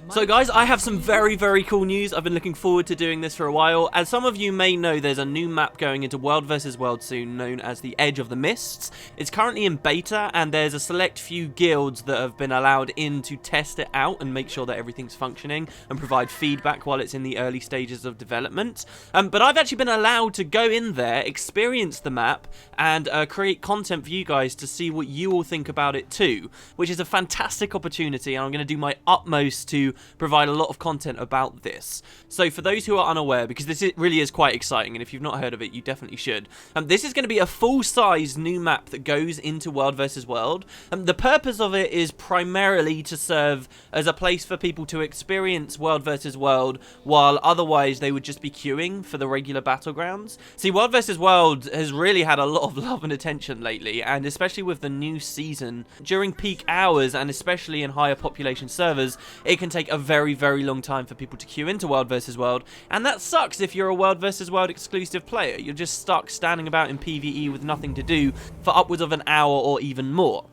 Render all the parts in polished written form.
So guys, I have some very cool news. I've been looking forward to doing this for a while. As some of you may know, there's a new map going into World vs. World soon, known as the Edge of the Mists. It's currently in beta, and there's a select few guilds that have been allowed in to test it out and make sure that everything's functioning and provide feedback while it's in the early stages of development. But I've actually been allowed to go in there, experience the map, and create content for you guys to see what you all think about it too, which is a fantastic opportunity, and I'm going to do my utmost to provide a lot of content about this. So for those who are unaware, because this really is quite exciting, and if you've not heard of it, you definitely should. This is going to be a full-size new map that goes into World vs. World. The purpose of it is primarily to serve as a place for people to experience World vs. World, while otherwise they would just be queuing for the regular battlegrounds. See, World vs. World has really had a lot of love and attention lately, and especially with the new season, during peak hours, and especially in higher population servers, it can take a very long time for people to queue into World vs. World, and that sucks if you're a World vs. World exclusive player. You're just stuck standing about in PvE with nothing to do for upwards of an hour or even more.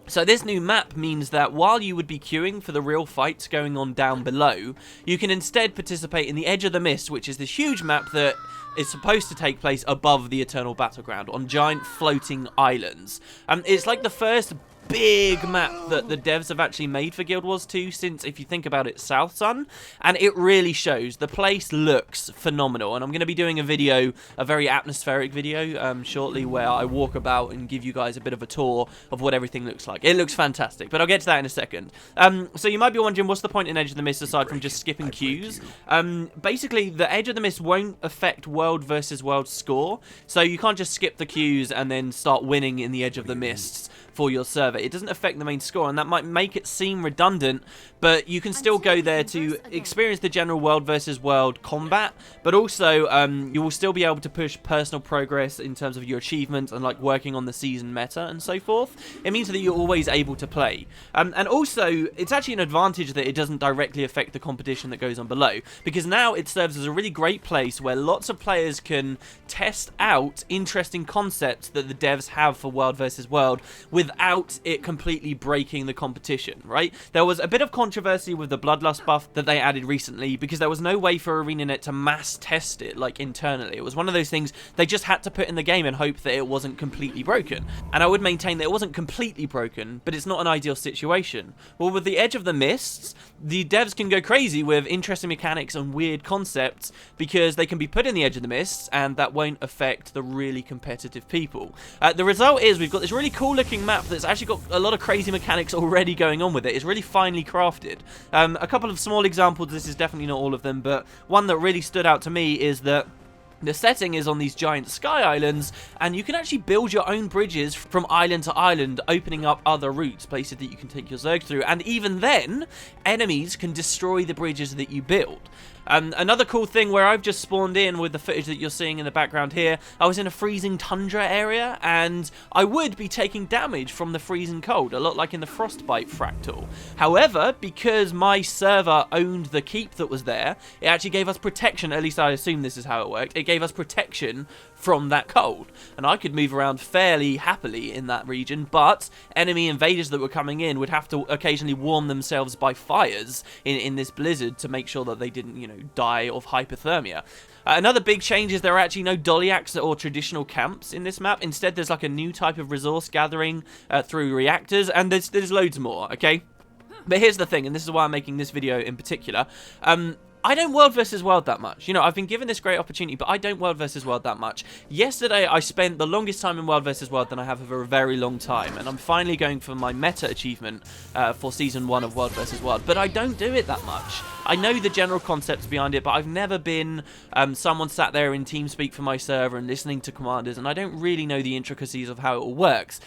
So this new map means that while you would be queuing for the real fights going on down below, you can instead participate in the Edge of the Mist, which is this huge map that is supposed to take place above the Eternal Battleground on giant floating islands. It's like the first big map that the devs have actually made for Guild Wars 2 since, if you think about it, South Sun, and it really shows. The place looks phenomenal, and I'm going to be doing a video, a very atmospheric video, shortly, where I walk about and give you guys a bit of a tour of what everything looks like. It looks fantastic, but I'll get to that in a second. So you might be wondering, what's the point in Edge of the Mist aside from just skipping queues? Basically, the Edge of the Mist won't affect World vs. World score, so you can't just skip the queues and then start winning in the Edge of the Mists for your server. It doesn't affect the main score, and that might make it seem redundant, but you can still go there to experience the general World vs. World combat, but also you will still be able to push personal progress in terms of your achievements and like working on the season meta and so forth. It means that you're always able to play, and also it's actually an advantage that it doesn't directly affect the competition that goes on below, because now it serves as a really great place where lots of players can test out interesting concepts that the devs have for World vs. World without it completely breaking the competition, right? There was a bit of controversy with the Bloodlust buff that they added recently, because there was no way for ArenaNet to mass test it, like, internally. It was one of those things they just had to put in the game and hope that it wasn't completely broken. And I would maintain that it wasn't completely broken, but it's not an ideal situation. Well, with the Edge of the Mists, the devs can go crazy with interesting mechanics and weird concepts, because they can be put in the Edge of the Mists, and that won't affect the really competitive people. The result is we've got this really cool looking map that's actually got a lot of crazy mechanics already going on with it. It's really finely crafted. A couple of small examples, this is definitely not all of them, but one that really stood out to me is that the setting is on these giant sky islands, and you can actually build your own bridges from island to island, opening up other routes, places that you can take your Zerg through, and even then, enemies can destroy the bridges that you build. Another cool thing where I've just spawned in with the footage that you're seeing in the background here, I was in a freezing tundra area, and I would be taking damage from the freezing cold, a lot like in the Frostbite fractal. However, because my server owned the keep that was there, it actually gave us protection, at least I assume this is how it worked, it gave us protection from that cold, and I could move around fairly happily in that region, but enemy invaders that were coming in would have to occasionally warm themselves by fires in this blizzard to make sure that they didn't, you know, die of hypothermia. Another big change is there are actually no Doliacs or traditional camps in this map. Instead, there's like a new type of resource gathering through reactors, and there's loads more, okay? But here's the thing, and this is why I'm making this video in particular. I don't World vs. World that much. You know, I've been given this great opportunity, but I don't World vs. World that much. Yesterday, I spent the longest time in World vs. World than I have for a very long time, and I'm finally going for my meta achievement for Season 1 of World vs. World, but I don't do it that much. I know the general concepts behind it, but I've never been someone sat there in TeamSpeak for my server and listening to commanders, and I don't really know the intricacies of how it all works.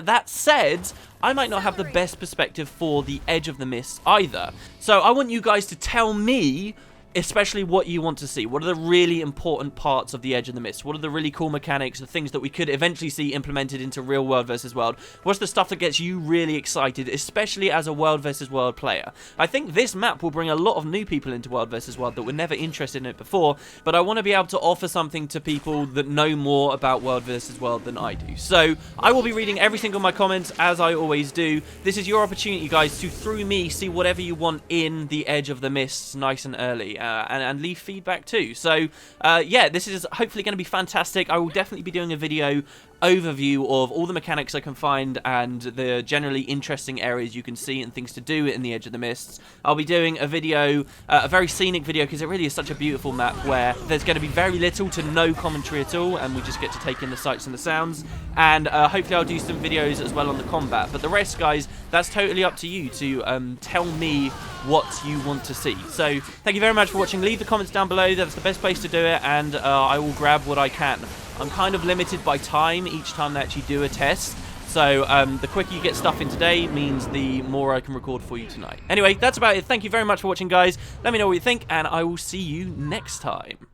That said, I might not have the best perspective for the Edge of the Mist either. So I want you guys to tell me especially what you want to see. What are the really important parts of the Edge of the Mist? What are the really cool mechanics, the things that we could eventually see implemented into real world versus world? What's the stuff that gets you really excited, especially as a world versus world player? I think this map will bring a lot of new people into world versus world that were never interested in it before, but I want to be able to offer something to people that know more about world versus world than I do. So I will be reading every single of my comments, as I always do. This is your opportunity, guys, to, through me, see whatever you want in the Edge of the Mists nice and early. And leave feedback too. So yeah, this is hopefully going to be fantastic. I will definitely be doing a video overview of all the mechanics I can find and the generally interesting areas you can see and things to do in the Edge of the Mists. I'll be doing a video, a very scenic video, because it really is such a beautiful map where there's going to be very little to no commentary at all, and we just get to take in the sights and the sounds. And hopefully I'll do some videos as well on the combat. But the rest, guys, that's totally up to you to tell me what you want to see. So thank you very much for watching. Leave the comments down below. That's the best place to do it, and I will grab what I can. I'm kind of limited by time each time they actually do a test, so the quicker you get stuff in today means the more I can record for you tonight. Anyway, that's about it. Thank you very much for watching, guys. Let me know what you think, and I will see you next time.